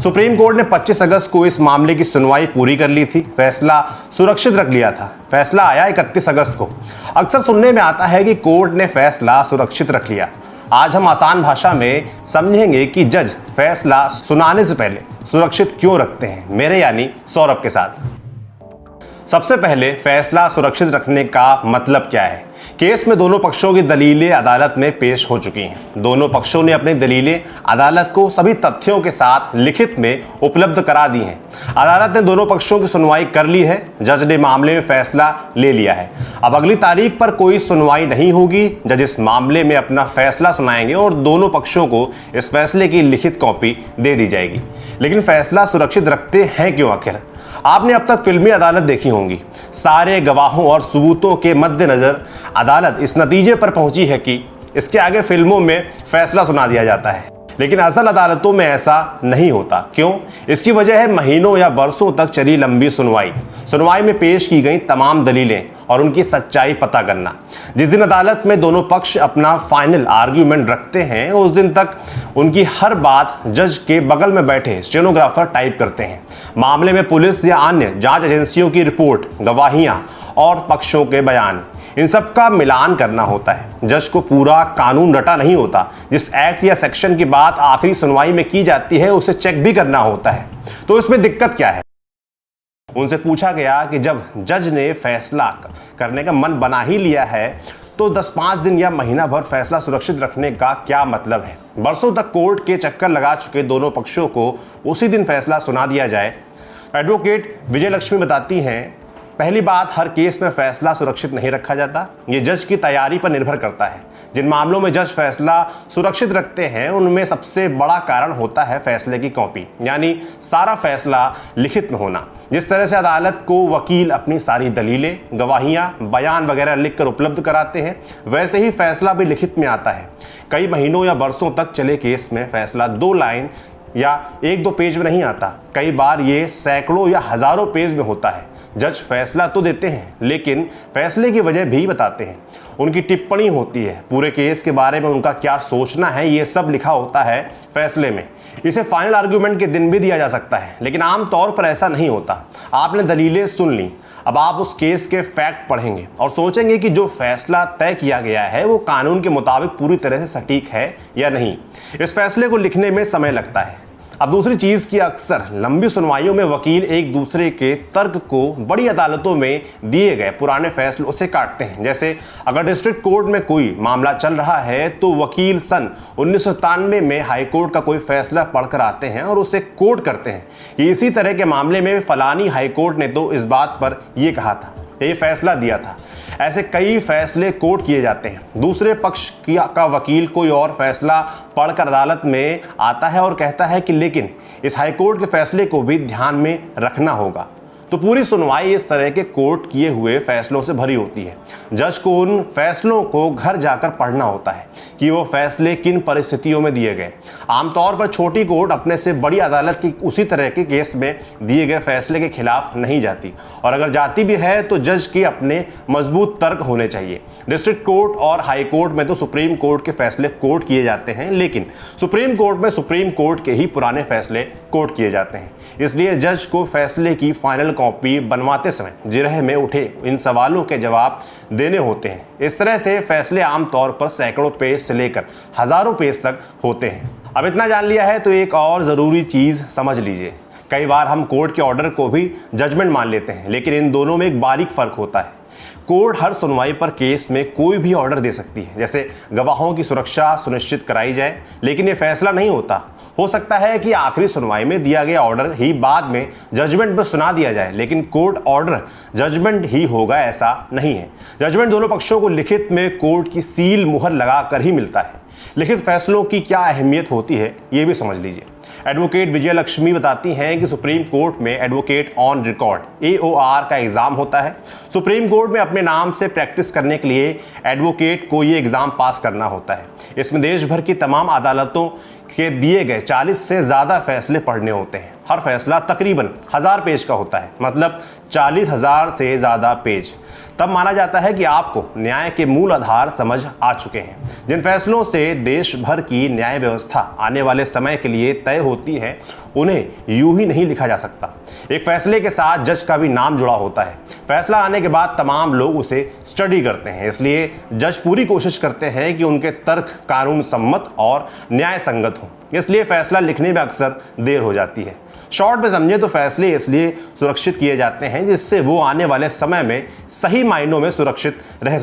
Supreme court ने 25 अगस्त को इस मामले की सुनवाई पूरी कर ली थी, फैसला सुरक्षित रख लिया था। फैसला आया 31 अगस्त को। अक्सर सुनने में आता है कि कोर्ट ने फैसला सुरक्षित रख लिया। आज हम आसान भाषा में समझेंगे कि जज फैसला सुनाने से पहले सुरक्षित क्यों रखते हैं, मेरे यानी सौरभ के साथ। सबसे पहले फैसला सुरक्षित रखने का मतलब क्या है। केस में दोनों पक्षों की दलीलें अदालत में पेश हो चुकी हैं। दोनों पक्षों ने अपनी दलीलें अदालत को सभी तथ्यों के साथ लिखित में उपलब्ध करा दी हैं। अदालत ने दोनों पक्षों की सुनवाई कर ली है। जज ने मामले में फैसला ले लिया है। अब अगली तारीख पर कोई सुनवाई नहीं होगी। जज इस मामले में अपना फैसला सुनाएंगे और दोनों पक्षों को इस फैसले की लिखित कॉपी दे दी जाएगी। लेकिन फैसला सुरक्षित रखते हैं क्यों आखिर। आपने अब तक फिल्मी अदालत देखी होंगी। सारे गवाहों और सबूतों के मद्देनजर अदालत इस नतीजे पर पहुंची है कि इसके आगे फिल्मों में फैसला सुना दिया जाता है, लेकिन असल अदालतों में ऐसा नहीं होता। क्यों? इसकी वजह है महीनों या बरसों तक चली लंबी सुनवाई में पेश की गई तमाम दलीलें और उनकी सच्चाई पता करना। जिस दिन अदालत में दोनों पक्ष अपना फाइनल आर्ग्यूमेंट रखते हैं, उस दिन तक उनकी हर बात जज के बगल में बैठे स्टेनोग्राफर टाइप करते हैं। मामले में पुलिस या अन्य जांच एजेंसियों की रिपोर्ट, गवाहियां और पक्षों के बयान, इन सब का मिलान करना होता है। जज को पूरा कानून रटा नहीं होता। जिस एक्ट या सेक्शन की बात आखिरी सुनवाई में की जाती है, उसे चेक भी करना होता है। तो इसमें दिक्कत क्या है? उनसे पूछा गया कि जब जज ने फैसला करने का मन बना ही लिया है, तो 10-5 दिन या महीना भर फैसला सुरक्षित रखने का क्या मतलब है। बरसों तक कोर्ट के चक्कर लगा चुके दोनों पक्षों को उसी दिन फैसला सुना दिया जाए। एडवोकेट विजय लक्ष्मी बताती हैं, पहली बात, हर केस में फैसला सुरक्षित नहीं रखा जाता। ये जज की तैयारी पर निर्भर करता है। जिन मामलों में जज फैसला सुरक्षित रखते हैं, उनमें सबसे बड़ा कारण होता है फैसले की कॉपी, यानी सारा फैसला लिखित में होना। जिस तरह से अदालत को वकील अपनी सारी दलीलें, गवाहियां, बयान वगैरह लिखकर उपलब्ध कराते हैं, वैसे ही फैसला भी लिखित में आता है। कई महीनों या बरसों तक चले केस में फैसला 2 लाइन या 1-2 पेज में नहीं आता। कई बार ये सैकड़ों या हजारों पेज में होता है। जज फैसला तो देते हैं, लेकिन फैसले की वजह भी बताते हैं। उनकी टिप्पणी होती है, पूरे केस के बारे में उनका क्या सोचना है, ये सब लिखा होता है फैसले में। इसे फाइनल आर्ग्यूमेंट के दिन भी दिया जा सकता है, लेकिन आमतौर पर ऐसा नहीं होता। आपने दलीलें सुन ली, अब आप उस केस के फैक्ट पढ़ेंगे और सोचेंगे कि जो फैसला तय किया गया है वो कानून के मुताबिक पूरी तरह से सटीक है या नहीं। इस फैसले को लिखने में समय लगता है। अब दूसरी चीज की, अक्सर लंबी सुनवाइयों में वकील एक दूसरे के तर्क को बड़ी अदालतों में दिए गए पुराने फैसलों से काटते हैं। जैसे अगर डिस्ट्रिक्ट कोर्ट में कोई मामला चल रहा है, तो वकील सन 1997 में हाई कोर्ट का कोई फैसला पढ़कर आते हैं और उसे कोट करते हैं कि इसी तरह के मामले में फलानी हाई कोर्ट ने तो इस बात पर यह कहा था, ये फैसला दिया था। ऐसे कई फैसले कोर्ट किए जाते हैं। दूसरे पक्ष का वकील कोई और फैसला पढ़कर अदालत में आता है और कहता है कि लेकिन इस हाईकोर्ट के फैसले को भी ध्यान में रखना होगा। तो पूरी सुनवाई इस तरह के कोर्ट किए हुए फैसलों से भरी होती है। जज को उन फैसलों को घर जाकर पढ़ना होता है कि वो फैसले किन परिस्थितियों में दिए गए। आमतौर पर छोटी कोर्ट अपने से बड़ी अदालत की उसी तरह के केस में दिए गए फैसले के खिलाफ नहीं जाती, और अगर जाती भी है तो जज के अपने मजबूत तर्क होने चाहिए। डिस्ट्रिक्ट कोर्ट और हाई कोर्ट में तो सुप्रीम कोर्ट के फैसले कोर्ट किए जाते हैं, लेकिन सुप्रीम कोर्ट में सुप्रीम कोर्ट के ही पुराने फैसले कोर्ट किए जाते हैं। इसलिए जज को फैसले की फाइनल कॉपी बनवाते समय जिरह में उठे इन सवालों के जवाब देने होते हैं। इस तरह से फैसले आमतौर पर सैकड़ों पेज से लेकर हजारों पेज तक होते हैं। अब इतना जान लिया है तो एक और ज़रूरी चीज़ समझ लीजिए। कई बार हम कोर्ट के ऑर्डर को भी जजमेंट मान लेते हैं, लेकिन इन दोनों में एक बारीक फ़र्क होता है। कोर्ट हर सुनवाई पर केस में कोई भी ऑर्डर दे सकती है, जैसे गवाहों की सुरक्षा सुनिश्चित कराई जाए, लेकिन ये फैसला नहीं होता। हो सकता है कि आखिरी सुनवाई में दिया गया ऑर्डर ही बाद में जजमेंट में सुना दिया जाए, लेकिन कोर्ट ऑर्डर जजमेंट ही होगा ऐसा नहीं है। जजमेंट दोनों पक्षों को लिखित में कोर्ट की सील मुहर लगाकर ही मिलता है। लिखित फैसलों की क्या अहमियत होती है, ये भी समझ लीजिए। एडवोकेट विजय लक्ष्मी बताती हैं कि सुप्रीम कोर्ट में एडवोकेट ऑन रिकॉर्ड AOR का एग्जाम होता है। सुप्रीम कोर्ट में अपने नाम से प्रैक्टिस करने के लिए एडवोकेट को ये एग्जाम पास करना होता है। इसमें देश भर की तमाम अदालतों के दिए गए 40 से ज़्यादा फैसले पढ़ने होते हैं। हर फैसला तकरीबन 1000 पेज का होता है, मतलब 40,000 से ज़्यादा पेज। तब माना जाता है कि आपको न्याय के मूल आधार समझ आ चुके हैं। जिन फैसलों से देश भर की न्याय व्यवस्था आने वाले समय के लिए तय होती है, उन्हें यूं ही नहीं लिखा जा सकता। एक फैसले के साथ जज का भी नाम जुड़ा होता है। फैसला आने के बाद तमाम लोग उसे स्टडी करते हैं, इसलिए जज पूरी कोशिश करते हैं कि उनके तर्क कानून सम्मत और न्याय संगत हों। इसलिए फैसला लिखने में अक्सर देर हो जाती है। शॉर्ट में समझे तो फैसले इसलिए सुरक्षित किए जाते हैं जिससे वो आने वाले समय में सही मायनों में सुरक्षित रह